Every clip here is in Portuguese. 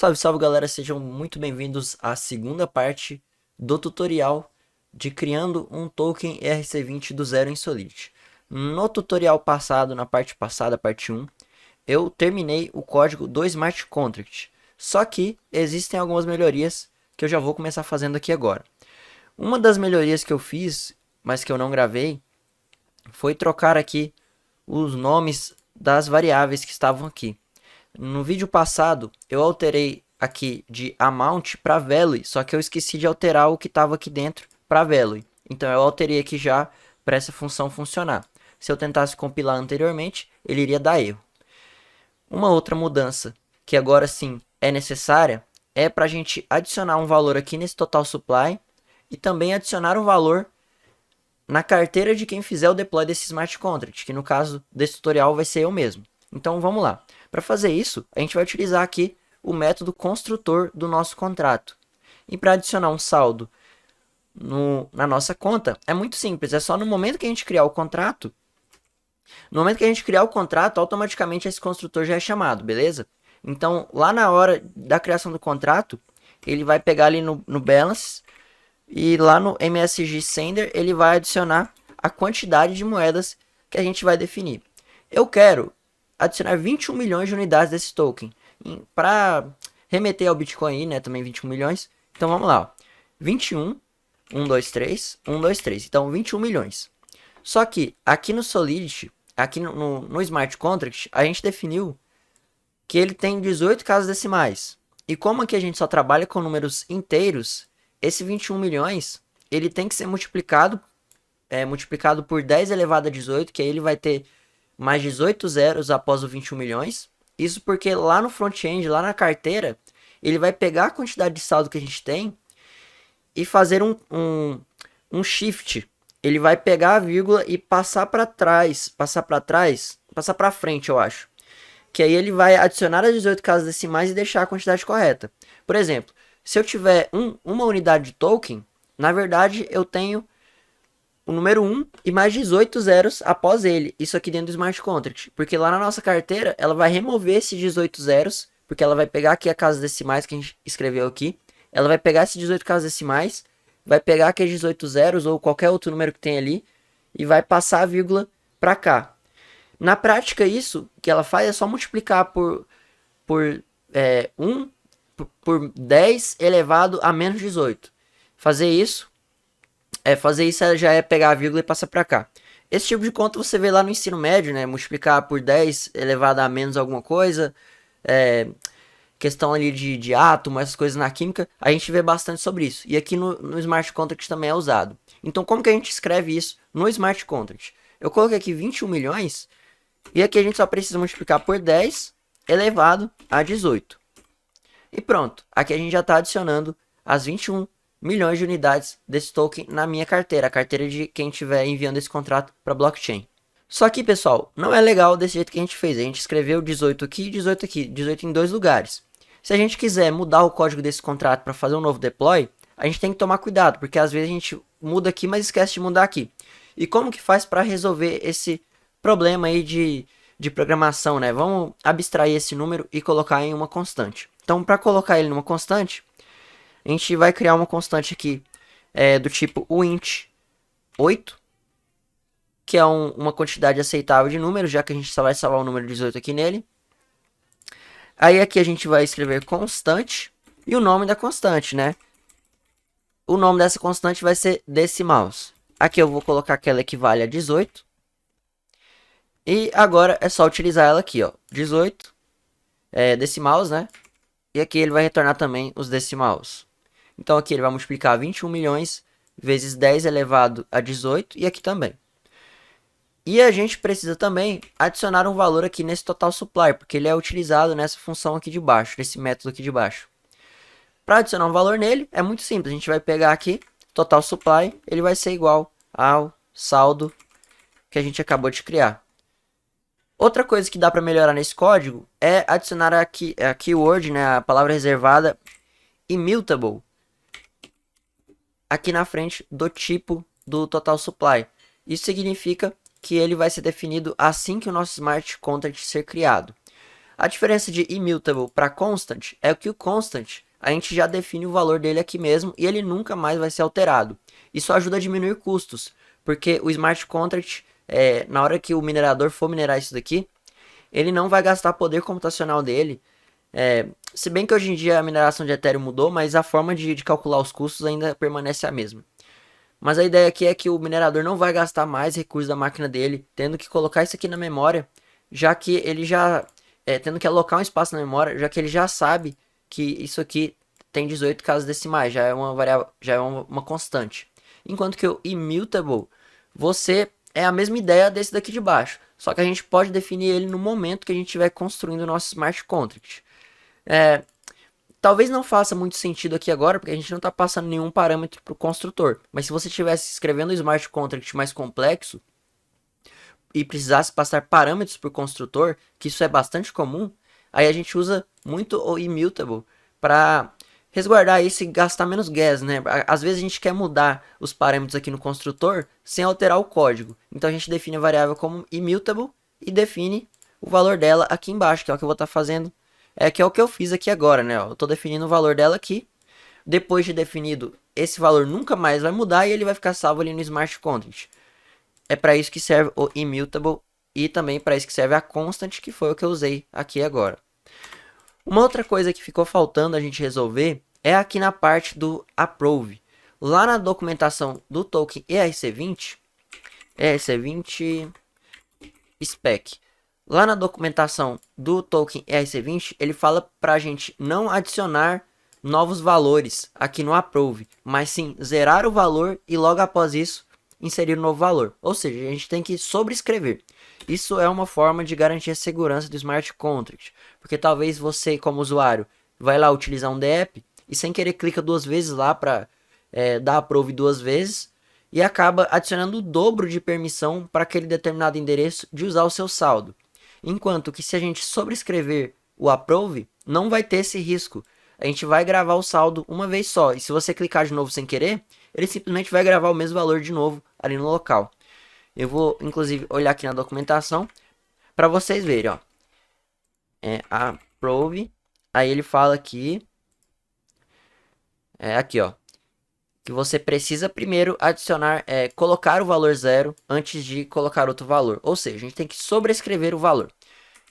Salve, salve galera, sejam muito bem-vindos à segunda parte do tutorial de criando um token ERC20 do zero em Solidity. No tutorial passado, na parte passada, parte 1, eu terminei o código do Smart Contract, só que existem algumas melhorias que eu já vou começar fazendo aqui agora. Uma das melhorias que eu fiz, mas que eu não gravei, foi trocar aqui os nomes das variáveis que estavam aqui. No vídeo passado, eu alterei aqui de amount para value, só que eu esqueci de alterar o que estava aqui dentro para value. Então eu alterei aqui já para essa função funcionar. Se eu tentasse compilar anteriormente, ele iria dar erro. Uma outra mudança que agora sim é necessária é para a gente adicionar um valor aqui nesse total supply e também adicionar um valor na carteira de quem fizer o deploy desse smart contract, que no caso desse tutorial vai ser eu mesmo. Então vamos lá. Para fazer isso, a gente vai utilizar aqui o método construtor do nosso contrato. E para adicionar um saldo na nossa conta, é muito simples. É só no momento que a gente criar o contrato, automaticamente esse construtor já é chamado, beleza? Então, lá na hora da criação do contrato, ele vai pegar ali no balance e lá no MSG Sender ele vai adicionar a quantidade de moedas que a gente vai definir. Eu quero adicionar 21 milhões de unidades desse token para remeter ao Bitcoin aí, né, também 21 milhões. Então vamos lá, ó. 21, 1, 2, 3, 1, 2, 3. Então 21 milhões. Só que aqui no Solidity, aqui no Smart Contract, a gente definiu que ele tem 18 casas decimais. E como aqui a gente só trabalha com números inteiros, esse 21 milhões, ele tem que ser multiplicado por 10 elevado a 18, que aí ele vai ter mais 18 zeros após o 21 milhões. Isso porque lá no front-end, lá na carteira, ele vai pegar a quantidade de saldo que a gente tem e fazer um shift. Ele vai pegar a vírgula e passar para frente, eu acho. Que aí ele vai adicionar as 18 casas decimais e deixar a quantidade correta. Por exemplo, se eu tiver uma unidade de token, na verdade eu tenho o número 1 e mais 18 zeros após ele. Isso aqui dentro do Smart Contract. Porque lá na nossa carteira, ela vai remover esses 18 zeros, porque ela vai pegar aqui a casa decimais que a gente escreveu aqui. Ela vai pegar esses 18 casas decimais, vai pegar aqueles 18 zeros ou qualquer outro número que tem ali e vai passar a vírgula para cá. Na prática, isso que ela faz é só multiplicar por 10 elevado a menos 18. Fazer isso já é pegar a vírgula e passar para cá. Esse tipo de conta você vê lá no ensino médio, né? Multiplicar por 10 elevado a menos alguma coisa. Questão ali de átomo, essas coisas na química. A gente vê bastante sobre isso. E aqui no Smart Contract também é usado. Então como que a gente escreve isso no Smart Contract? Eu coloquei aqui 21 milhões. E aqui a gente só precisa multiplicar por 10 elevado a 18. E pronto. Aqui a gente já está adicionando as 21 milhões de unidades desse token na minha carteira, a carteira de quem estiver enviando esse contrato para blockchain. Só que, pessoal, não é legal desse jeito que a gente fez. A gente escreveu 18 aqui e 18 aqui, 18 em dois lugares. Se a gente quiser mudar o código desse contrato para fazer um novo deploy, a gente tem que tomar cuidado, porque às vezes a gente muda aqui, mas esquece de mudar aqui. E como que faz para resolver esse problema aí de programação, né? Vamos abstrair esse número e colocar em uma constante. Então, para colocar ele numa constante, a gente vai criar uma constante aqui do tipo int 8, que é uma quantidade aceitável de números, já que a gente só vai salvar o número 18 aqui nele. Aí aqui a gente vai escrever constante e o nome da constante, né? O nome dessa constante vai ser decimals. Aqui eu vou colocar que ela equivale a 18. E agora é só utilizar ela aqui, ó, 18 decimals, né? E aqui ele vai retornar também os decimals. Então aqui ele vai multiplicar 21 milhões vezes 10 elevado a 18 e aqui também. E a gente precisa também adicionar um valor aqui nesse total supply, porque ele é utilizado nessa função aqui de baixo, nesse método aqui de baixo. Para adicionar um valor nele, é muito simples. A gente vai pegar aqui, total supply, ele vai ser igual ao saldo que a gente acabou de criar. Outra coisa que dá para melhorar nesse código é adicionar aqui a keyword, né, a palavra reservada immutable, aqui na frente do tipo do total supply. Isso significa que ele vai ser definido assim que o nosso smart contract ser criado. A diferença de immutable para constant é que o constant a gente já define o valor dele aqui mesmo e ele nunca mais vai ser alterado. Isso ajuda a diminuir custos, porque o smart contract, na hora que o minerador for minerar isso daqui, ele não vai gastar poder computacional dele. Se bem que hoje em dia a mineração de Ethereum mudou, mas a forma de calcular os custos ainda permanece a mesma. Mas a ideia aqui é que o minerador não vai gastar mais recursos da máquina dele, tendo que colocar isso aqui na memória, já que ele já... tendo que alocar um espaço na memória, já que ele já sabe que isso aqui tem 18 casas decimais, já é uma variável, já é uma constante. Enquanto que o immutable, você é a mesma ideia desse daqui de baixo, só que a gente pode definir ele no momento que a gente estiver construindo o nosso smart contract. Talvez não faça muito sentido aqui agora, porque a gente não está passando nenhum parâmetro para o construtor. Mas se você estivesse escrevendo um smart contract mais complexo e precisasse passar parâmetros para o construtor, que isso é bastante comum, aí a gente usa muito o immutable para resguardar isso e gastar menos gas, né? Às vezes a gente quer mudar os parâmetros aqui no construtor sem alterar o código. Então a gente define a variável como immutable e define o valor dela aqui embaixo, que é o que eu vou estar fazendo. Que é o que eu fiz aqui agora, né? Eu estou definindo o valor dela aqui. Depois de definido, esse valor nunca mais vai mudar e ele vai ficar salvo ali no smart contract. É para isso que serve o immutable e também para isso que serve a constant, que foi o que eu usei aqui agora. Uma outra coisa que ficou faltando a gente resolver é aqui na parte do approve. Lá na documentação do token ERC20, ERC20 spec. Lá na documentação do token ERC20, ele fala para a gente não adicionar novos valores aqui no approve, mas sim zerar o valor e logo após isso inserir um novo valor. Ou seja, a gente tem que sobrescrever. Isso é uma forma de garantir a segurança do smart contract, porque talvez você, como usuário, vai lá utilizar um DApp e sem querer clica duas vezes lá para dar approve duas vezes e acaba adicionando o dobro de permissão para aquele determinado endereço de usar o seu saldo. Enquanto que se a gente sobrescrever o approve, não vai ter esse risco. A gente vai gravar o saldo uma vez só. E se você clicar de novo sem querer, ele simplesmente vai gravar o mesmo valor de novo ali no local. Eu vou, inclusive, olhar aqui na documentação para vocês verem, ó. Approve. Aí ele fala aqui. Aqui, ó. Que você precisa primeiro adicionar, colocar o valor 0 antes de colocar outro valor. Ou seja, a gente tem que sobrescrever o valor.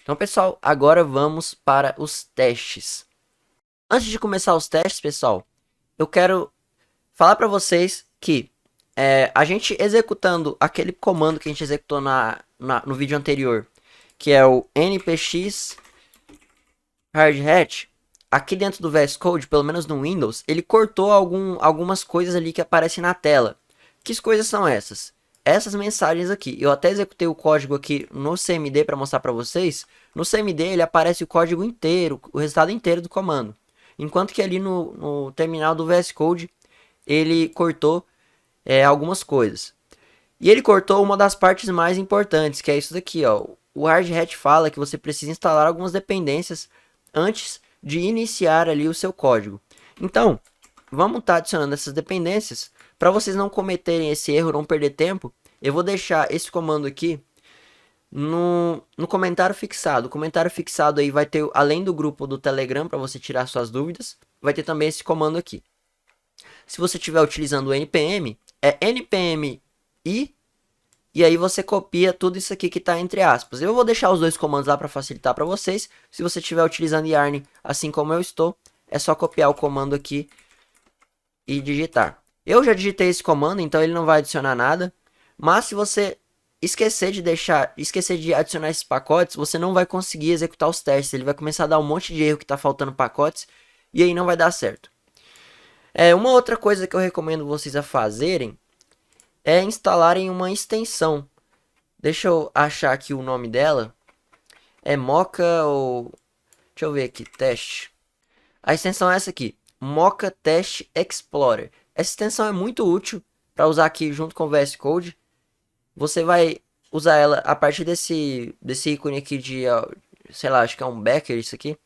Então, pessoal, agora vamos para os testes. Antes de começar os testes, pessoal, eu quero falar para vocês que a gente executando aquele comando que a gente executou no vídeo anterior, que é o npx hardhat, aqui dentro do VS Code, pelo menos no Windows, ele cortou algumas coisas ali que aparecem na tela. Que coisas são essas? Essas mensagens aqui. Eu até executei o código aqui no CMD para mostrar para vocês. No CMD ele aparece o código inteiro, o resultado inteiro do comando. Enquanto que ali no terminal do VS Code ele cortou algumas coisas. E ele cortou uma das partes mais importantes, que é isso daqui, ó. O hardhat fala que você precisa instalar algumas dependências antes de iniciar ali o seu código. Então, vamos estar adicionando essas dependências. Para vocês não cometerem esse erro, não perder tempo, eu vou deixar esse comando aqui no comentário fixado. O comentário fixado aí vai ter, além do grupo do Telegram, para você tirar suas dúvidas, vai ter também esse comando aqui. Se você estiver utilizando o npm, é npm i, e aí você copia tudo isso aqui que está entre aspas. Eu vou deixar os dois comandos lá para facilitar para vocês. Se você estiver utilizando yarn assim como eu estou, é só copiar o comando aqui e digitar. Eu já digitei esse comando, então ele não vai adicionar nada. Mas se você esquecer de adicionar esses pacotes, você não vai conseguir executar os testes. Ele vai começar a dar um monte de erro que está faltando pacotes e aí não vai dar certo. Uma outra coisa que eu recomendo vocês a fazerem é instalarem uma extensão. Deixa eu achar aqui o nome dela. É Mocha ou... Deixa eu ver aqui, teste. A extensão é essa aqui, Mocha Test Explorer. Essa extensão é muito útil para usar aqui junto com o VS Code. Você vai usar ela a partir desse ícone aqui de, sei lá, acho que é um backer isso aqui.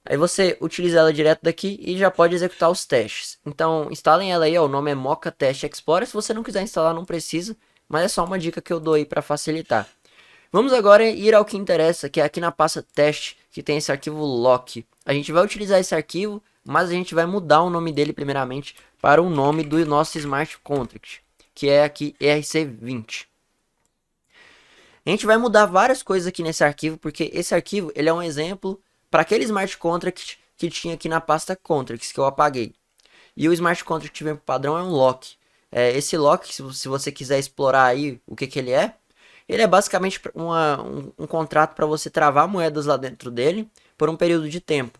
Aí você utiliza ela direto daqui e já pode executar os testes. Então instalem ela aí, ó, o nome é Mocha Test Explorer. Se você não quiser instalar, não precisa, mas é só uma dica que eu dou aí para facilitar. Vamos agora ir ao que interessa, que é aqui na pasta teste, que tem esse arquivo lock. A gente vai utilizar esse arquivo, mas a gente vai mudar o nome dele primeiramente para o nome do nosso smart contract, que é aqui ERC20. A gente vai mudar várias coisas aqui nesse arquivo, porque esse arquivo ele é um exemplo para aquele smart contract que tinha aqui na pasta contracts, que eu apaguei. E o smart contract vem por padrão é um lock. Esse lock, se você quiser explorar aí o que ele é basicamente um contrato para você travar moedas lá dentro dele por um período de tempo.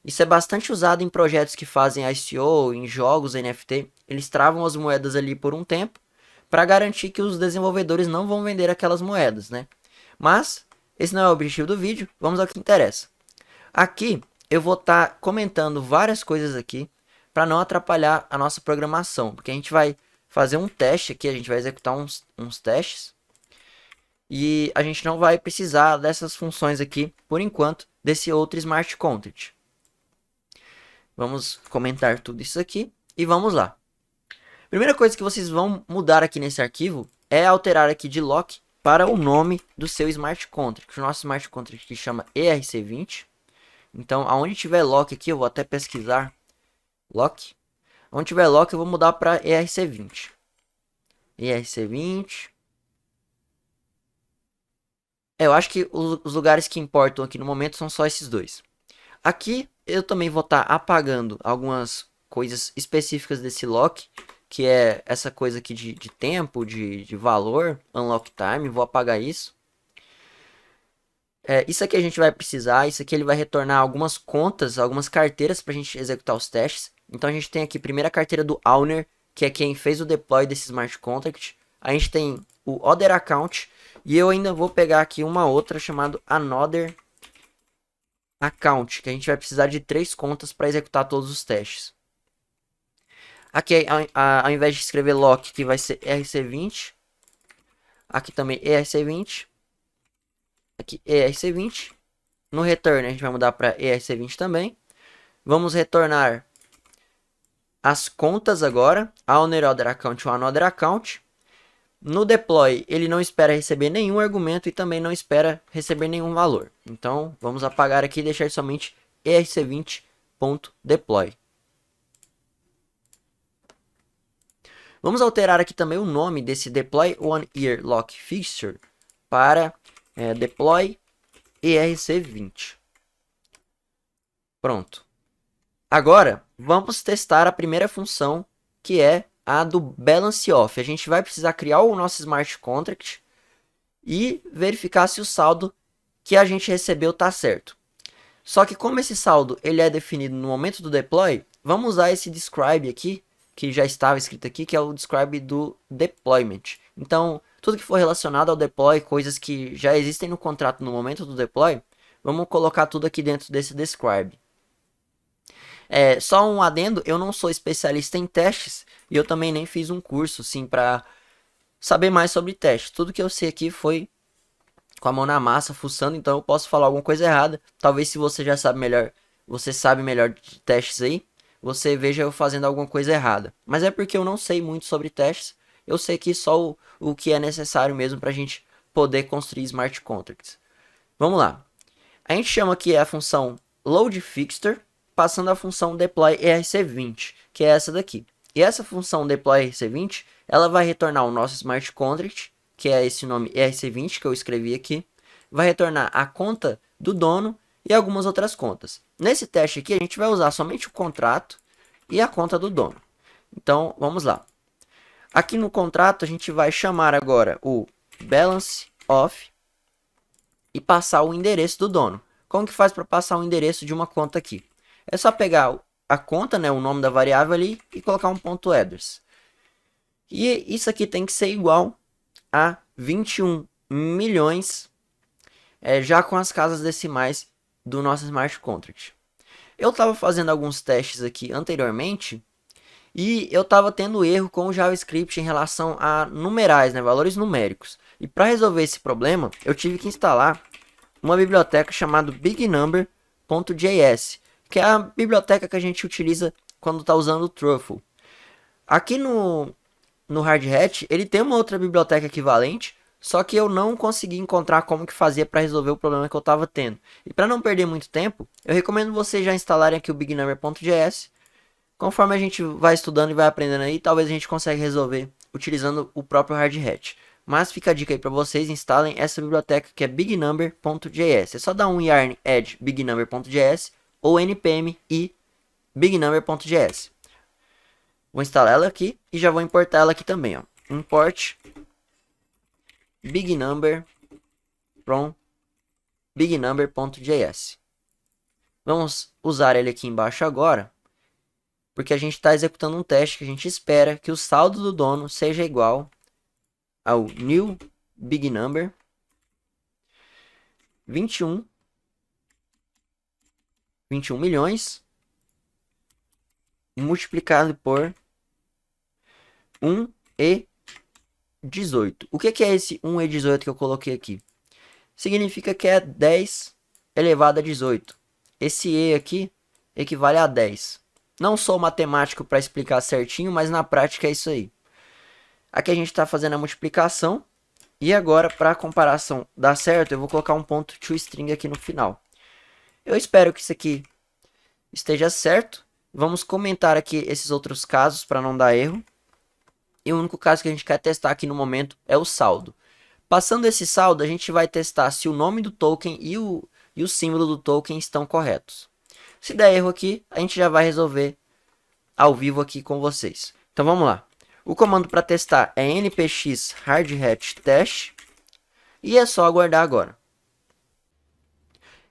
Isso é bastante usado em projetos que fazem ICO, em jogos NFT. Eles travam as moedas ali por um tempo para garantir que os desenvolvedores não vão vender aquelas moedas, né? Mas esse não é o objetivo do vídeo, vamos ao que interessa. Aqui eu vou estar comentando várias coisas aqui para não atrapalhar a nossa programação, porque a gente vai fazer um teste aqui, a gente vai executar uns testes e a gente não vai precisar dessas funções aqui, por enquanto, desse outro smart contract. Vamos comentar tudo isso aqui e vamos lá. Primeira coisa que vocês vão mudar aqui nesse arquivo é alterar aqui de lock para o nome do seu smart contract. O nosso smart contract que chama ERC20. Então, aonde tiver lock aqui, eu vou até pesquisar lock. Onde tiver lock, eu vou mudar para ERC20. ERC20. Eu acho que os lugares que importam aqui no momento são só esses dois. Aqui eu também vou estar apagando algumas coisas específicas desse lock, que é essa coisa aqui de tempo, de valor, unlock time, vou apagar isso. Isso aqui a gente vai precisar, isso aqui ele vai retornar algumas contas, algumas carteiras para a gente executar os testes. Então a gente tem aqui primeiro a carteira do owner, que é quem fez o deploy desse smart contract. A gente tem o other account, e eu ainda vou pegar aqui uma outra chamada another account, que a gente vai precisar de 3 contas para executar todos os testes. Aqui, ao invés de escrever lock, que vai ser ERC20. Aqui também ERC20. Aqui ERC20. No return a gente vai mudar para ERC20 também. Vamos retornar as contas agora. Owner, other account ou another account. No deploy, ele não espera receber nenhum argumento e também não espera receber nenhum valor. Então, vamos apagar aqui e deixar somente erc20.deploy. Vamos alterar aqui também o nome desse deploy one year lock fixture para deploy erc20. Pronto. Agora, vamos testar a primeira função, que é a do balance off. A gente vai precisar criar o nosso smart contract e verificar se o saldo que a gente recebeu está certo. Só que como esse saldo ele é definido no momento do deploy, vamos usar esse describe aqui, que já estava escrito aqui, que é o describe do deployment. Então, tudo que for relacionado ao deploy, coisas que já existem no contrato no momento do deploy, vamos colocar tudo aqui dentro desse describe. Só um adendo, eu não sou especialista em testes e eu também nem fiz um curso assim para saber mais sobre testes. Tudo que eu sei aqui foi com a mão na massa, fuçando, então eu posso falar alguma coisa errada. Talvez se você já sabe melhor, você sabe melhor de testes aí, você veja eu fazendo alguma coisa errada. Mas é porque eu não sei muito sobre testes, eu sei que só o que é necessário mesmo para a gente poder construir smart contracts. Vamos lá. A gente chama aqui a função load fixture, passando a função deploy erc20, que é essa daqui. E essa função deploy erc20, ela vai retornar o nosso smart contract, que é esse nome erc20 que eu escrevi aqui, vai retornar a conta do dono e algumas outras contas. Nesse teste aqui a gente vai usar somente o contrato e a conta do dono. Então vamos lá. Aqui no contrato a gente vai chamar agora o balance of e passar o endereço do dono. Como que faz para passar o endereço de uma conta aqui? É só pegar a conta, né, o nome da variável ali e colocar um ponto address. E isso aqui tem que ser igual a 21 milhões, já com as casas decimais do nosso smart contract. Eu estava fazendo alguns testes aqui anteriormente e eu estava tendo erro com o JavaScript em relação a numerais, né, valores numéricos. E para resolver esse problema, eu tive que instalar uma biblioteca chamada bignumber.js, que é a biblioteca que a gente utiliza quando está usando o Truffle. Aqui no Hard Hat, ele tem uma outra biblioteca equivalente, Só que eu não consegui encontrar como que fazia para resolver o problema que eu estava tendo. E para não perder muito tempo, eu recomendo vocês já instalarem aqui o bignumber.js. Conforme a gente vai estudando e vai aprendendo aí, talvez a gente consiga resolver utilizando o próprio hard hat. Mas fica a dica aí para vocês, instalem essa biblioteca que é bignumber.js. É só dar um yarn add bignumber.js ou npm i bignumber.js. Vou instalar ela aqui e já vou importar ela aqui também, ó. Import bignumber from bignumber.js. Vamos usar ele aqui embaixo agora, porque a gente está executando um teste que a gente espera que o saldo do dono seja igual ao new bignumber 21 milhões multiplicado por 1 e 18. O que é esse 1 e 18 que eu coloquei aqui? Significa que é 10 elevado a 18. Esse e aqui equivale a 10. Não sou matemático para explicar certinho, mas na prática é isso aí. Aqui a gente está fazendo a multiplicação. E agora, para a comparação dar certo, eu vou colocar um ponto toString aqui no final. Eu espero que isso aqui esteja certo. Vamos comentar aqui esses outros casos para não dar erro. E o único caso que a gente quer testar aqui no momento é o saldo. Passando esse saldo, a gente vai testar se o nome do token e o símbolo do token estão corretos. Se der erro aqui, a gente já vai resolver ao vivo aqui com vocês. Então vamos lá. O comando para testar é npx hardhat test e é só aguardar agora.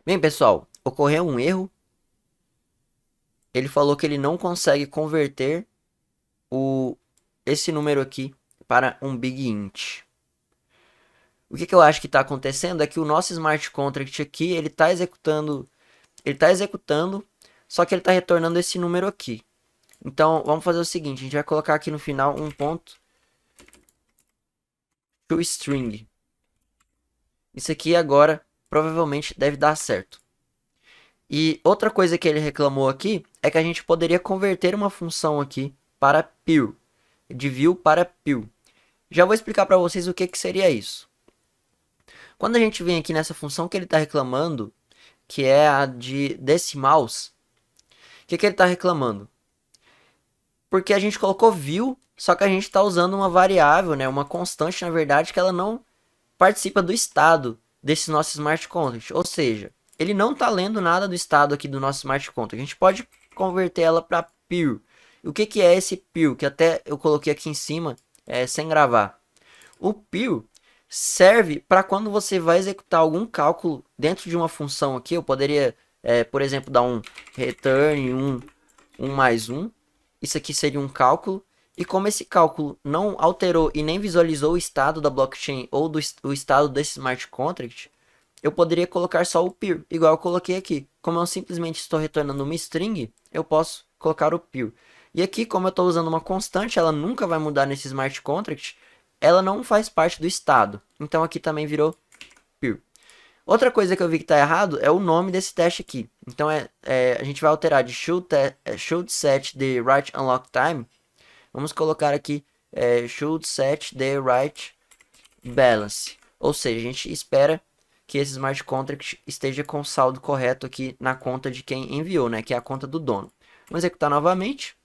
Bem, pessoal, ocorreu um erro. Ele falou que ele não consegue converter esse número aqui para um big int. O que eu acho que está acontecendo é que o nosso smart contract aqui, ele está executando, só que ele está retornando esse número aqui. Então, vamos fazer o seguinte, a gente vai colocar aqui no final um ponto toString. Isso aqui agora provavelmente deve dar certo. E outra coisa que ele reclamou aqui é que a gente poderia converter uma função aqui para pure, de view para pure. Já vou explicar para vocês o que seria isso. Quando a gente vem aqui nessa função que ele está reclamando, que é a de decimals, o que ele está reclamando? Porque a gente colocou view, só que a gente está usando uma variável, né, uma constante, na verdade, que ela não participa do estado desse nosso smart contract. Ou seja, ele não está lendo nada do estado aqui do nosso smart contract. A gente pode converter ela para pure. O que é esse pure? Que até eu coloquei aqui em cima, sem gravar. O pure serve para quando você vai executar algum cálculo dentro de uma função aqui. Eu poderia, por exemplo, dar um return 1 mais 1. Isso aqui seria um cálculo. E como esse cálculo não alterou e nem visualizou o estado da blockchain ou o estado desse smart contract, eu poderia colocar só o pure, igual eu coloquei aqui. Como eu simplesmente estou retornando uma string, eu posso colocar o pure. E aqui, como eu estou usando uma constante, ela nunca vai mudar nesse smart contract, ela não faz parte do estado. Então aqui também virou pure. Outra coisa que eu vi que está errado é o nome desse teste aqui. Então a gente vai alterar de should set the write unlock time. Vamos colocar aqui should set the write balance. Ou seja, a gente espera que esse smart contract esteja com o saldo correto aqui na conta de quem enviou, né? Que é a conta do dono. Vamos executar novamente.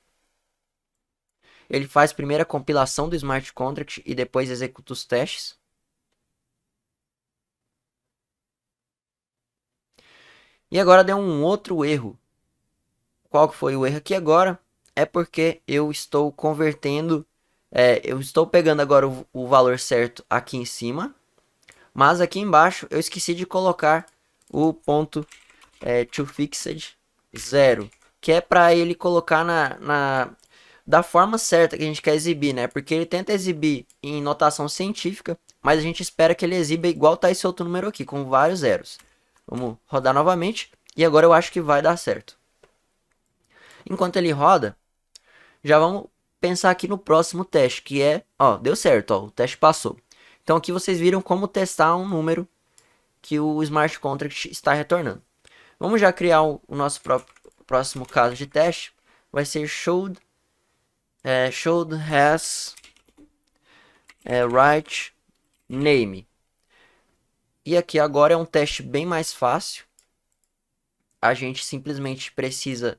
Ele faz primeiro a compilação do smart contract e depois executa os testes. E agora deu um outro erro. Qual que foi o erro aqui agora? É porque eu estou convertendo, eu estou pegando agora o valor certo aqui em cima, mas aqui embaixo eu esqueci de colocar o ponto toFixed 0, que é para ele colocar da forma certa que a gente quer exibir, né? Porque ele tenta exibir em notação científica, mas a gente espera que ele exiba igual tá esse outro número aqui, com vários zeros. Vamos rodar novamente e agora eu acho que vai dar certo. Enquanto ele roda, já vamos pensar aqui no próximo teste, que deu certo, o teste passou. Então aqui vocês viram como testar um número que o smart contract está retornando. Vamos já criar o nosso próximo caso de teste. Vai ser should has write name. E aqui agora é um teste bem mais fácil. A gente simplesmente precisa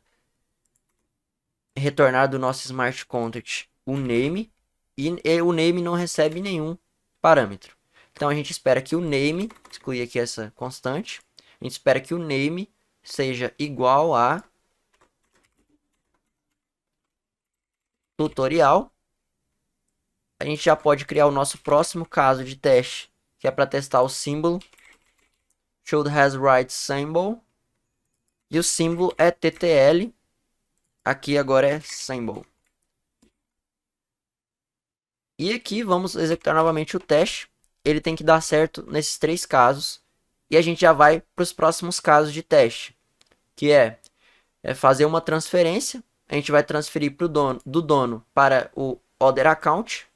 retornar do nosso smart contract o name, e o name não recebe nenhum parâmetro. Então a gente espera que o name, excluir aqui essa constante, a gente espera que o name seja igual a tutorial. A gente já pode criar o nosso próximo caso de teste, que é para testar o símbolo should has right symbol, e o símbolo é ttl, aqui agora é symbol. E aqui vamos executar novamente o teste. Ele tem que dar certo nesses 3 casos. E a gente já vai para os próximos casos de teste. Que é fazer uma transferência. A gente vai transferir do dono para o other account.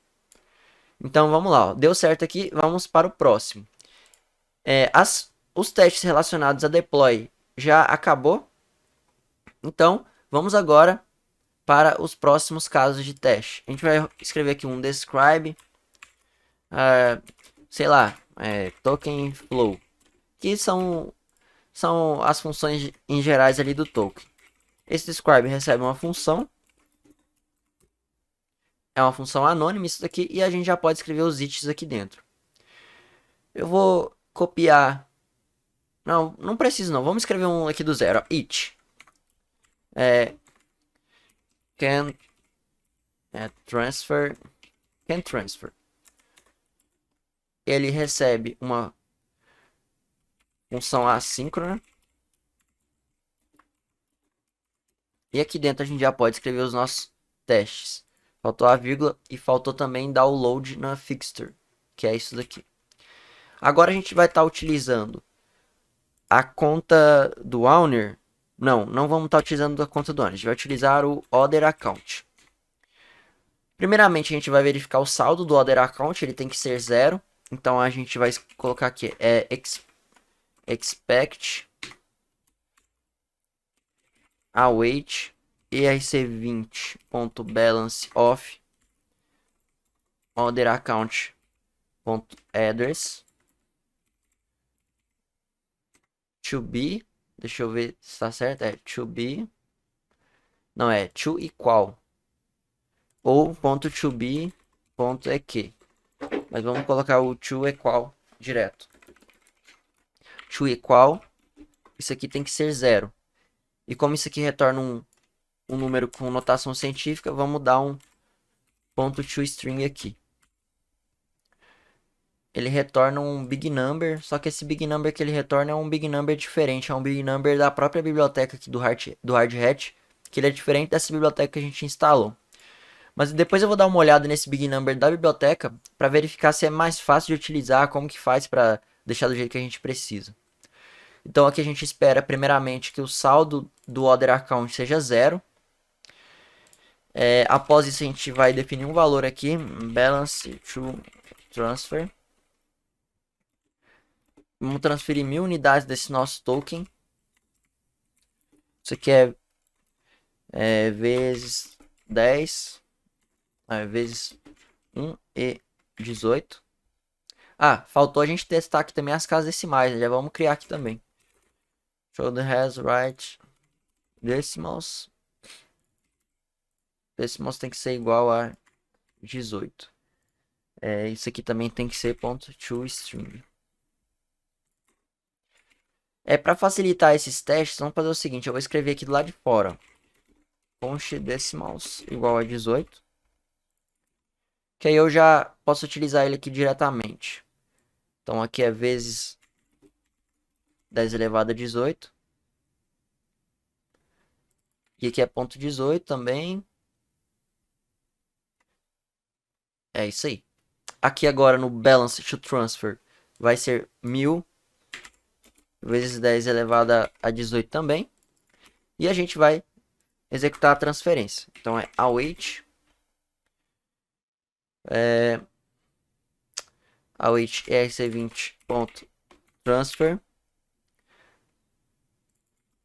Então vamos lá. Ó. Deu certo aqui. Vamos para o próximo. Os testes relacionados a deploy já acabou. Então vamos agora para os próximos casos de teste. A gente vai escrever aqui um describe, sei lá, token flow, que são as funções em gerais ali do token. Esse describe recebe uma função, é uma função anônima isso daqui, e a gente já pode escrever os itens aqui dentro. Eu vou copiar, não preciso não, vamos escrever um aqui do zero, ó, it. Can transfer. Ele recebe uma função assíncrona. E aqui dentro a gente já pode escrever os nossos testes. Faltou a vírgula e faltou também download na fixture, que é isso daqui. Agora a gente vai estar utilizando a conta do owner. Não vamos estar utilizando a conta do owner. A gente vai utilizar o other account. Primeiramente a gente vai verificar o saldo do other account. Ele tem que ser 0. Então a gente vai colocar aqui expect await erc20.balance of other account.address to be, deixa eu ver se está certo, to be, não é to equal ou .to be.eq, mas vamos colocar o to equal direto. To equal, isso aqui tem que ser 0. E como isso aqui retorna um número com notação científica, vamos dar um .toString aqui. Ele retorna um big number, só que esse big number que ele retorna é um big number diferente, é um big number da própria biblioteca aqui do Hard Hat, que ele é diferente dessa biblioteca que a gente instalou. Mas depois eu vou dar uma olhada nesse big number da biblioteca para verificar se é mais fácil de utilizar, como que faz para deixar do jeito que a gente precisa. Então aqui a gente espera primeiramente que o saldo do other account seja 0. Após isso a gente vai definir um valor aqui, balance to transfer. Vamos transferir 1000 unidades desse nosso token. Isso aqui é vezes 10, vezes 1 e 18. Faltou a gente testar aqui também as casas decimais, né? Já vamos criar aqui também. Should has right decimals. Decimals tem que ser igual a 18. Isso aqui também tem que ser .toString. Para facilitar esses testes, vamos fazer o seguinte, eu vou escrever aqui do lado de fora. Const decimals igual a 18. Que aí eu já posso utilizar ele aqui diretamente. Então aqui é vezes 10 elevado a 18. E aqui é .18 também. É isso aí. Aqui agora no balance to transfer vai ser 1000 vezes 10 elevado a 18 também. E a gente vai executar a transferência. Então é await await erc20.transfer,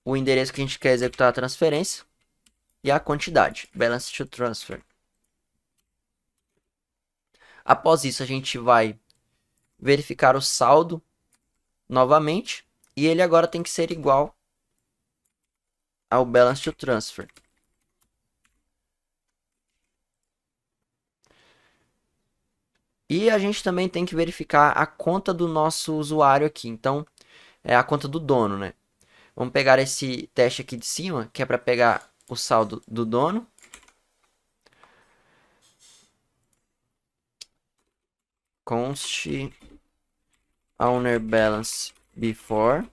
o endereço que a gente quer executar a transferência e a quantidade, balance to transfer. Após isso a gente vai verificar o saldo novamente. E ele agora tem que ser igual ao balance to transfer. E a gente também tem que verificar a conta do nosso usuário aqui. Então, é a conta do dono, né? Vamos pegar esse teste aqui de cima, que é para pegar o saldo do dono. Const owner balance before.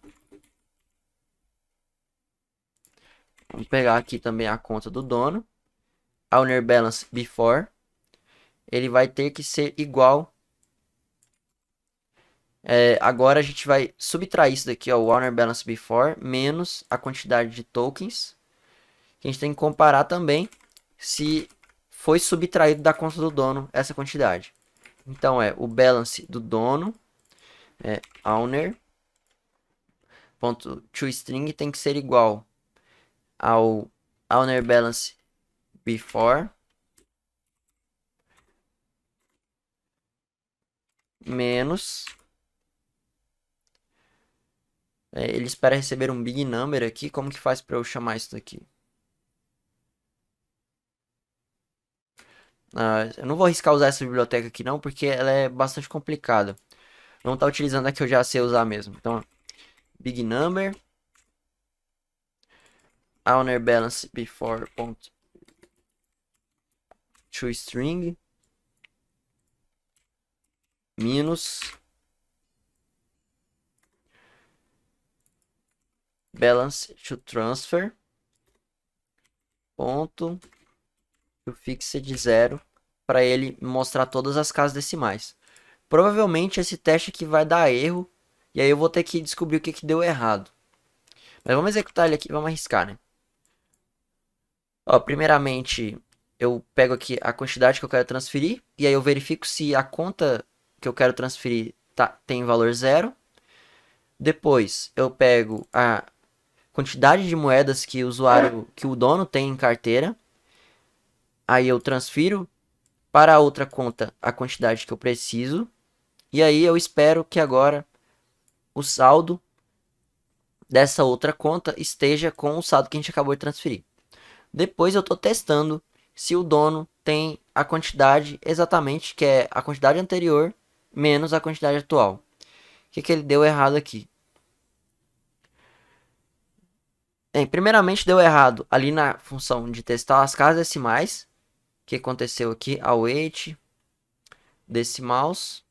Vamos pegar aqui também a conta do dono. Owner balance before. Ele vai ter que ser igual. Agora a gente vai subtrair isso daqui, ó, o owner balance before, menos a quantidade de tokens. Que a gente tem que comparar também se foi subtraído da conta do dono essa quantidade. Então é o balance do dono, owner, ponto toString tem que ser igual ao owner balance before menos ele espera receber um big number aqui. Como que faz para eu chamar isso daqui? Eu não vou arriscar usar essa biblioteca aqui não, porque ela é bastante complicada. Vamos estar utilizando a que eu já sei usar mesmo. Então, big number owner balance before ponto toString minus balance to transfer ponto fixed de 0 para ele mostrar todas as casas decimais. Provavelmente esse teste aqui vai dar erro e aí eu vou ter que descobrir o que, que deu errado. Mas vamos executar ele aqui, vamos arriscar, né? Ó, primeiramente eu pego aqui a quantidade que eu quero transferir e aí eu verifico se a conta que eu quero transferir tem valor 0. Depois eu pego a quantidade de moedas que o dono tem em carteira. Aí eu transfiro para a outra conta a quantidade que eu preciso. E aí eu espero que agora o saldo dessa outra conta esteja com o saldo que a gente acabou de transferir. Depois eu estou testando se o dono tem a quantidade exatamente, que é a quantidade anterior menos a quantidade atual. O que ele deu errado aqui? Bem, primeiramente deu errado ali na função de testar as casas decimais. O que aconteceu aqui? Await decimals.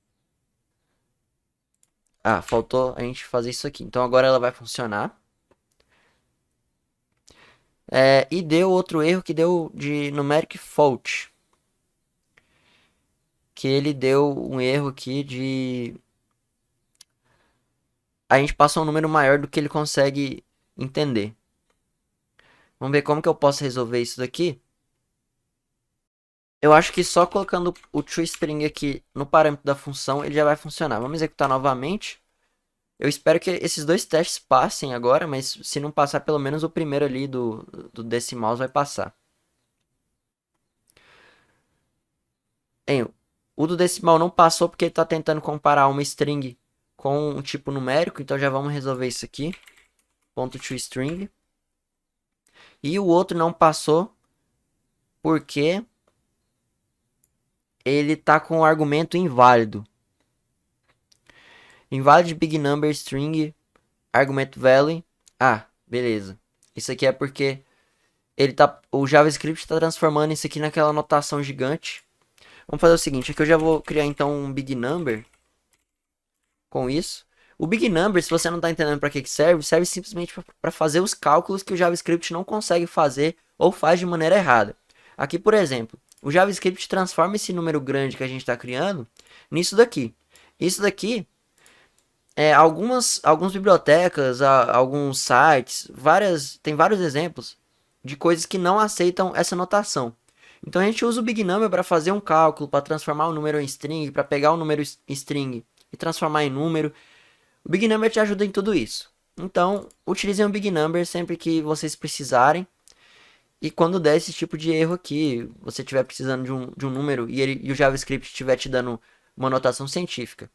Faltou a gente fazer isso aqui. Então agora ela vai funcionar. E deu outro erro que deu de numeric fault. Que ele deu um erro aqui de... A gente passa um número maior do que ele consegue entender. Vamos ver como que eu posso resolver isso daqui. Eu acho que só colocando o toString aqui no parâmetro da função ele já vai funcionar. Vamos executar novamente. Eu espero que esses dois testes passem agora, mas se não passar, pelo menos o primeiro ali do decimals vai passar. O do decimal não passou porque ele está tentando comparar uma string com um tipo numérico, então já vamos resolver isso aqui. Ponto toString. E o outro não passou porque ele está com o argumento inválido. Invalid big number string argument value. Beleza. Isso aqui é porque o JavaScript está transformando isso aqui naquela notação gigante. Vamos fazer o seguinte, aqui eu já vou criar então um big number com isso. O big number, se você não está entendendo para que serve, serve simplesmente para fazer os cálculos que o JavaScript não consegue fazer ou faz de maneira errada. Aqui, por exemplo, o JavaScript transforma esse número grande que a gente está criando nisso daqui. Isso daqui algumas bibliotecas, alguns sites, tem vários exemplos de coisas que não aceitam essa notação. Então a gente usa o big number para fazer um cálculo, para transformar um número em string, para pegar o número string e transformar em número. O big number te ajuda em tudo isso. Então, utilizem o big number sempre que vocês precisarem. E quando der esse tipo de erro aqui, você estiver precisando de um número e o JavaScript estiver te dando uma notação científica,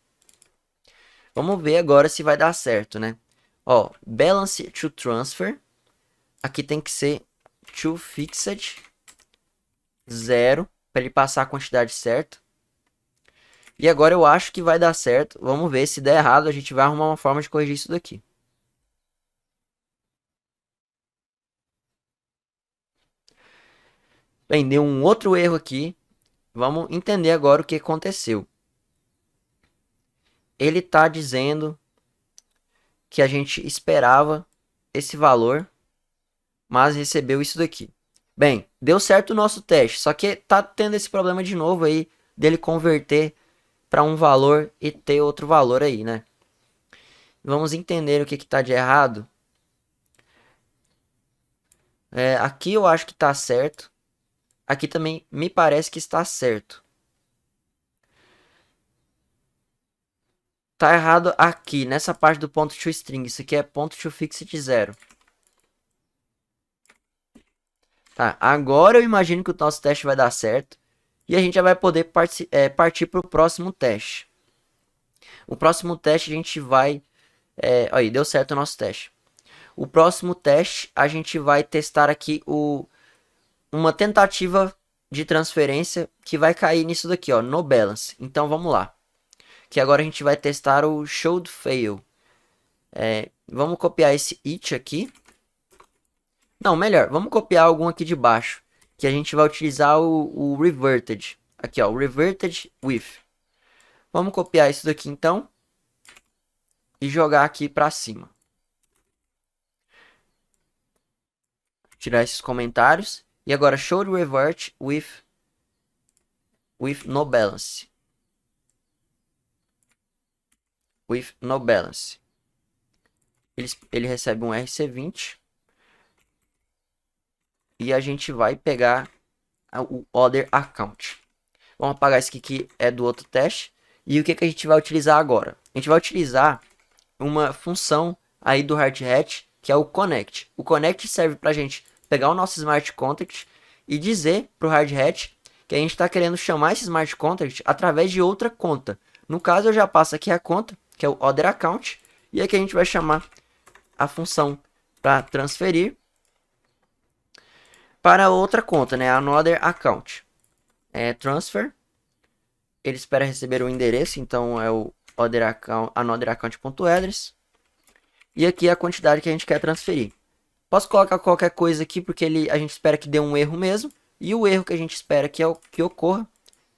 Vamos ver agora se vai dar certo, né? Ó, balance to transfer. Aqui tem que ser to fixed 0 para ele passar a quantidade certa. E agora eu acho que vai dar certo. Vamos ver, se der errado a gente vai arrumar uma forma de corrigir isso daqui. Bem, deu um outro erro aqui. Vamos entender agora o que aconteceu. Ele está dizendo que a gente esperava esse valor, mas recebeu isso daqui. Bem, deu certo o nosso teste, só que tá tendo esse problema de novo aí dele converter para um valor e ter outro valor aí, né? Vamos entender o que está de errado. Aqui eu acho que está certo. Aqui também me parece que está certo. Tá errado aqui, nessa parte do ponto to string. Isso aqui é ponto to fixed 0. Tá, agora eu imagino que o nosso teste vai dar certo. E a gente já vai poder partir para o próximo teste. O próximo teste a gente vai... aí, deu certo o nosso teste. O próximo teste a gente vai testar aqui uma tentativa de transferência que vai cair nisso daqui, ó, no balance. Então vamos lá. Que agora a gente vai testar o should fail. Vamos copiar esse it aqui. Não, melhor, vamos copiar algum aqui de baixo. Que a gente vai utilizar o reverted. Aqui, ó, o reverted with. Vamos copiar isso daqui então. E jogar aqui para cima. Tirar esses comentários. E agora, should revert with no balance. With no balance. Ele recebe um RC20. E a gente vai pegar o other account. Vamos apagar esse aqui que é do outro teste. E o que a gente vai utilizar agora? A gente vai utilizar uma função aí do hard hat, que é o connect. O connect serve para a gente pegar o nosso smart contract e dizer para o hard hat que a gente está querendo chamar esse smart contract através de outra conta. No caso, eu já passo aqui a conta, que é o other account, e aqui a gente vai chamar a função para transferir para outra conta, né? Another account. Transfer. Ele espera receber o endereço, então é o another account.address. E aqui é a quantidade que a gente quer transferir. Posso colocar qualquer coisa aqui, porque a gente espera que dê um erro mesmo. E o erro que a gente espera que ocorra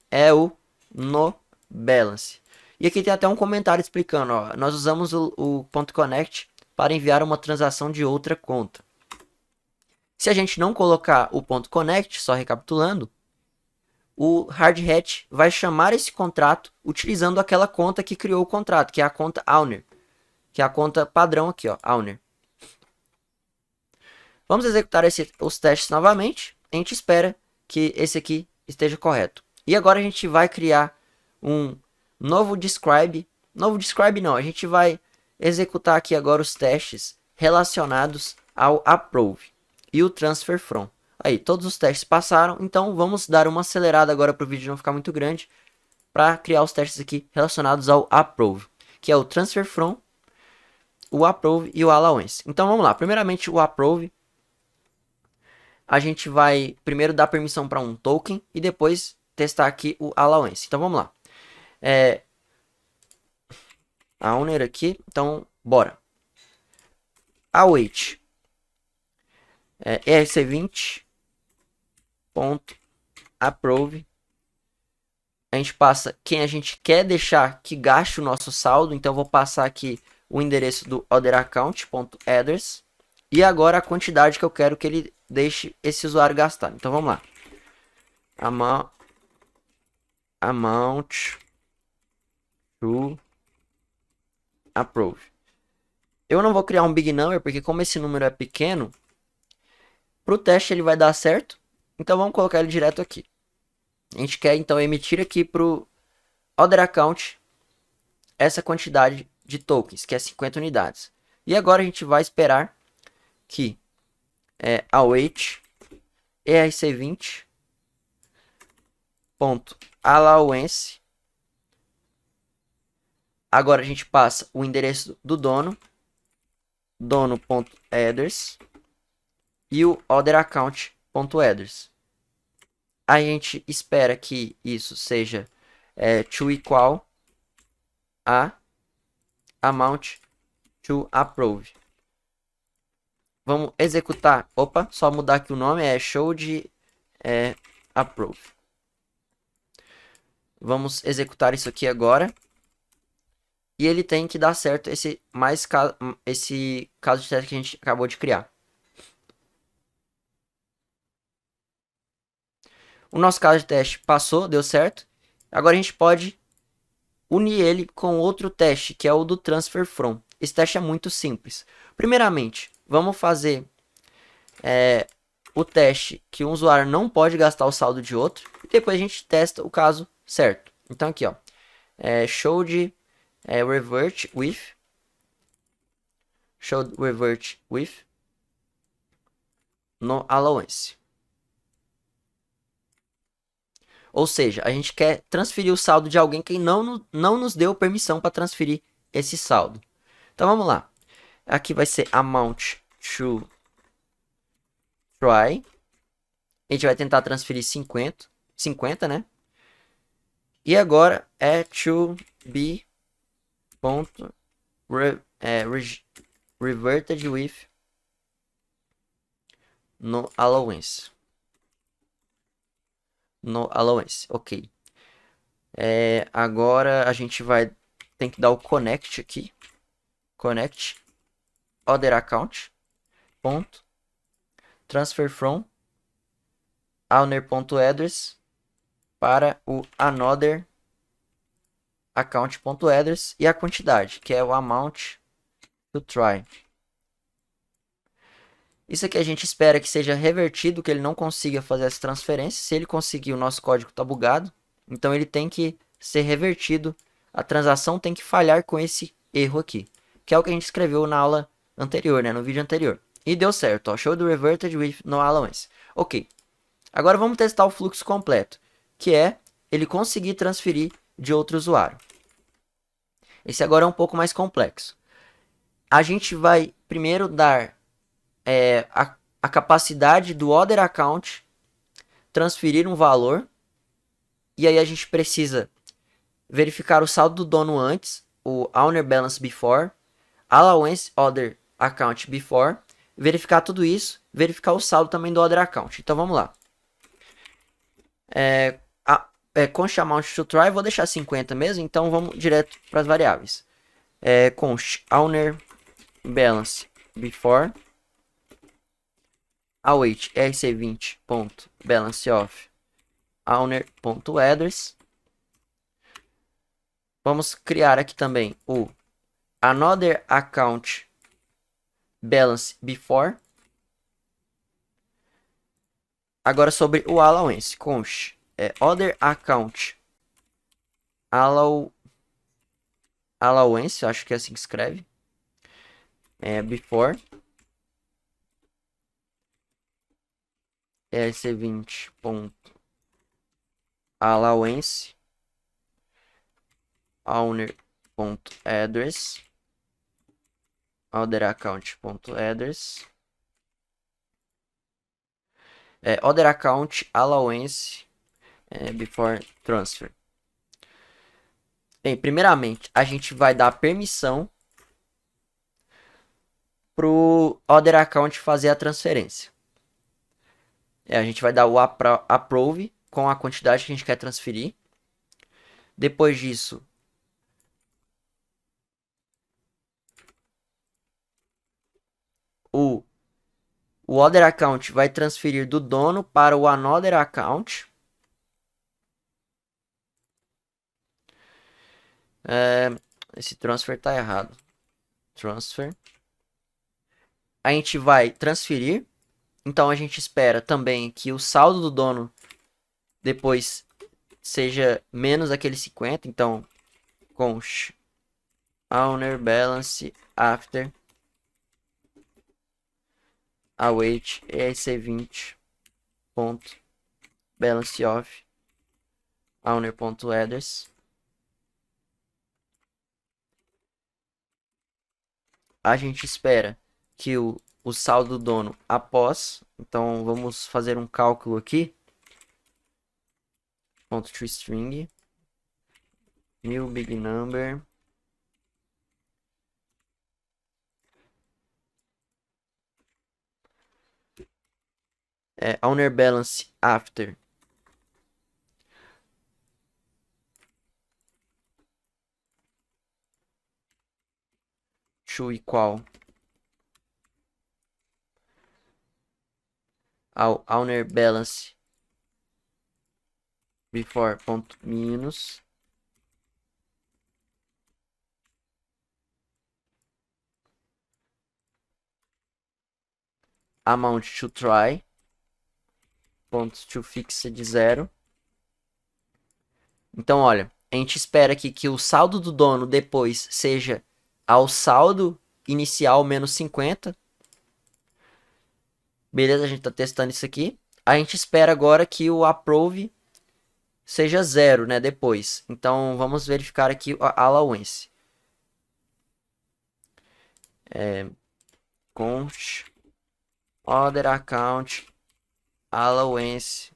é o no balance. E aqui tem até um comentário explicando, ó, nós usamos o .connect para enviar uma transação de outra conta. Se a gente não colocar o .connect, só recapitulando, o hard hat vai chamar esse contrato utilizando aquela conta que criou o contrato, que é a conta owner, que é a conta padrão aqui, ó, owner. Vamos executar os testes novamente. A gente espera que esse aqui esteja correto. E agora a gente vai criar um novo describe. Novo describe não, a gente vai executar aqui agora os testes relacionados ao approve e o transfer from. Aí, todos os testes passaram, então vamos dar uma acelerada agora para o vídeo não ficar muito grande, para criar os testes aqui relacionados ao approve, que é o transfer from, o approve e o allowance. Então vamos lá, primeiramente o approve, a gente vai primeiro dar permissão para um token e depois testar aqui o allowance. Então vamos lá. A owner aqui, então bora. Await ERC20 ponto approve. A gente passa quem a gente quer deixar que gaste o nosso saldo. Então vou passar aqui o endereço do other account.address e agora a quantidade que eu quero que ele deixe esse usuário gastar. Então vamos lá. Amount to approve. Eu não vou criar um big number porque como esse número é pequeno, para o teste ele vai dar certo. Então vamos colocar ele direto aqui. A gente quer então emitir aqui para o other account essa quantidade de tokens, que é 50 unidades. E agora a gente vai esperar que await ERC20 ponto allowance Agora a gente passa o endereço do dono, dono.address e o otheraccount.address. A gente espera que isso seja to equal a amount to approve. Vamos executar. Opa, só mudar aqui o nome, é show de approve. Vamos executar isso aqui agora. E ele tem que dar certo esse caso de teste que a gente acabou de criar. O nosso caso de teste passou, deu certo. Agora a gente pode unir ele com outro teste, que é o do transfer from. Esse teste é muito simples. Primeiramente, vamos fazer o teste que um usuário não pode gastar o saldo de outro. E depois a gente testa o caso certo. Então aqui, ó, show de revert with no allowance. Ou seja, a gente quer transferir o saldo de alguém que não nos deu permissão para transferir esse saldo. Então vamos lá. Aqui vai ser amount to try. A gente vai tentar transferir 50, né? E agora é to be ponto reverted with no allowance. No allowance, ok. Agora a gente tem que dar o connect aqui. Connect other account ponto transfer from owner.address para o another account.address e a quantidade, que é o amount to try. Isso aqui a gente espera que seja revertido, que ele não consiga fazer essa transferência. Se ele conseguir, o nosso código está bugado. Então ele tem que ser revertido. A transação tem que falhar com esse erro aqui, que é o que a gente escreveu na aula anterior, né, no vídeo anterior. E deu certo, ó, show do reverted with no allowance. Ok. Agora vamos testar o fluxo completo, que é ele conseguir transferir de outro usuário. Esse agora é um pouco mais complexo. A gente vai primeiro dar a capacidade do other account transferir um valor. E aí a gente precisa verificar o saldo do dono antes, o owner balance before, allowance other account before, verificar tudo isso, verificar o saldo também do other account. Então vamos lá. Const amount to try, vou deixar 50 mesmo, então vamos direto para as variáveis. Const owner balance before await rc20.balance of owner.address. Vamos criar aqui também o another account balance before. Agora sobre o allowance, const other account allowance, acho que é assim que escreve, before rc20.allowance owner.address other account.address other account allowance before transfer. Bem, primeiramente, a gente vai dar permissão pro other account fazer a transferência. A gente vai dar o approve com a quantidade que a gente quer transferir. Depois disso, o other account vai transferir do dono para o another account. Esse transfer está errado. Transfer. A gente vai transferir. Então a gente espera também que o saldo do dono depois seja menos aquele 50. Então, const owner balance after await ERC20 balance of owner.address a gente espera que o saldo do dono após. Então vamos fazer um cálculo aqui. Ponto toString. New big number. Owner balance after. To equal ao owner balance before ponto minus amount to try ponto to fixed de 0. Então, olha, a gente espera aqui que o saldo do dono depois seja ao saldo inicial menos 50. Beleza, a gente está testando isso aqui. A gente espera agora que o approve seja 0, né, depois. Então, vamos verificar aqui a allowance. Const other account allowance.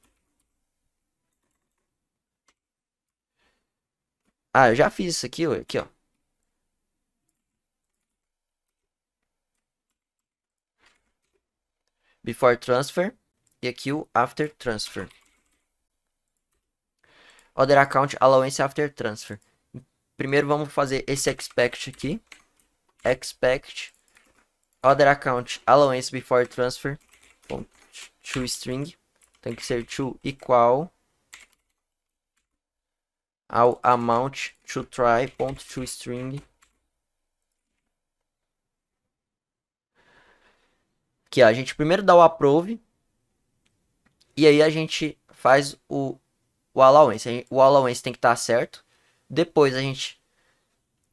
Ah, eu já fiz isso aqui, ó. Before transfer e aqui o after transfer. Other account allowance after transfer. Primeiro vamos fazer esse expect aqui. Expect other account allowance before transfer. toString. Tem que ser to equal ao amount to try. toString. Aqui, ó, a gente primeiro dá o approve. E aí a gente faz o allowance. O allowance tem que estar certo. Depois a gente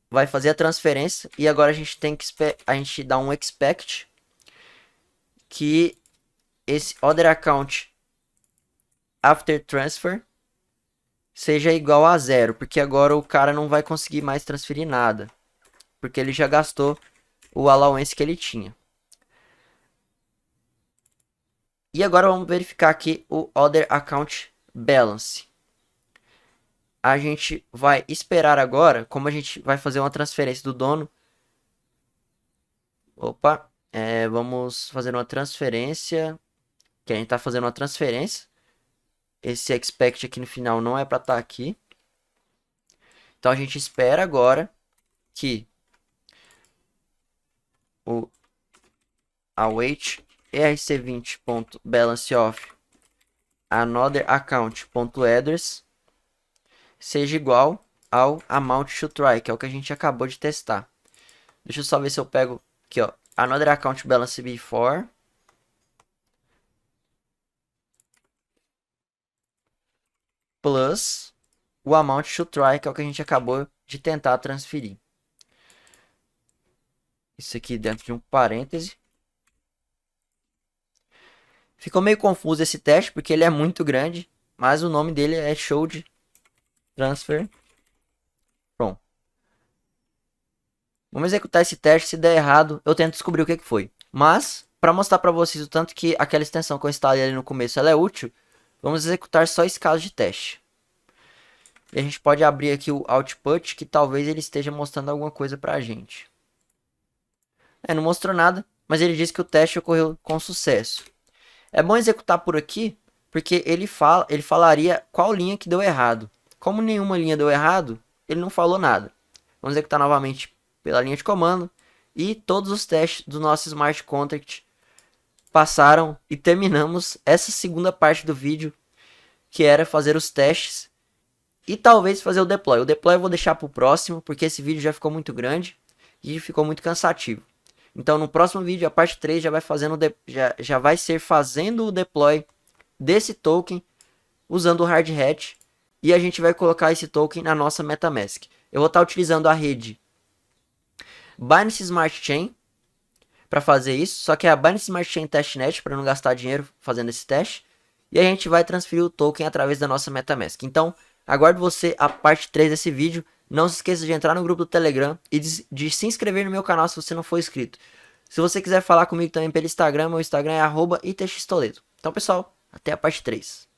vai fazer a transferência. E agora a gente tem que a gente dá um expect que esse other account after transfer seja igual a 0. Porque agora o cara não vai conseguir mais transferir nada. Porque ele já gastou o allowance que ele tinha. E agora vamos verificar aqui o other account balance. A gente vai esperar agora, como a gente vai fazer uma transferência do dono. Opa, vamos fazer uma transferência. Que a gente está fazendo uma transferência. Esse expect aqui no final não é para estar aqui. Então a gente espera agora que o await erc20.balance of another account.address seja igual ao amount to try, que é o que a gente acabou de testar. Deixa eu só ver se eu pego aqui, ó, another account balance before plus o amount to try, que é o que a gente acabou de tentar transferir. Isso aqui dentro de um parêntese. Ficou meio confuso esse teste, porque ele é muito grande, mas o nome dele é showed transfer from. Vamos executar esse teste. Se der errado, eu tento descobrir o que foi. Mas, para mostrar para vocês o tanto que aquela extensão que eu instalei ali no começo ela é útil, vamos executar só esse caso de teste. E a gente pode abrir aqui o output, que talvez ele esteja mostrando alguma coisa para a gente. Não mostrou nada, mas ele disse que o teste ocorreu com sucesso. É bom executar por aqui, porque ele falaria qual linha que deu errado. Como nenhuma linha deu errado, ele não falou nada. Vamos executar novamente pela linha de comando. E todos os testes do nosso Smart Contract passaram e terminamos essa segunda parte do vídeo, que era fazer os testes e talvez fazer o deploy. O deploy eu vou deixar para o próximo, porque esse vídeo já ficou muito grande e ficou muito cansativo. Então no próximo vídeo, a parte 3 já vai ser fazendo o deploy desse token usando o hard hat, e a gente vai colocar esse token na nossa MetaMask. Eu vou estar utilizando a rede Binance Smart Chain para fazer isso, só que é a Binance Smart Chain Testnet para não gastar dinheiro fazendo esse teste, e a gente vai transferir o token através da nossa MetaMask. Então, aguardo você a parte 3 desse vídeo. Não se esqueça de entrar no grupo do Telegram e de se inscrever no meu canal se você não for inscrito. Se você quiser falar comigo também pelo Instagram, meu Instagram é @itxtoledo. Então, pessoal, até a parte 3.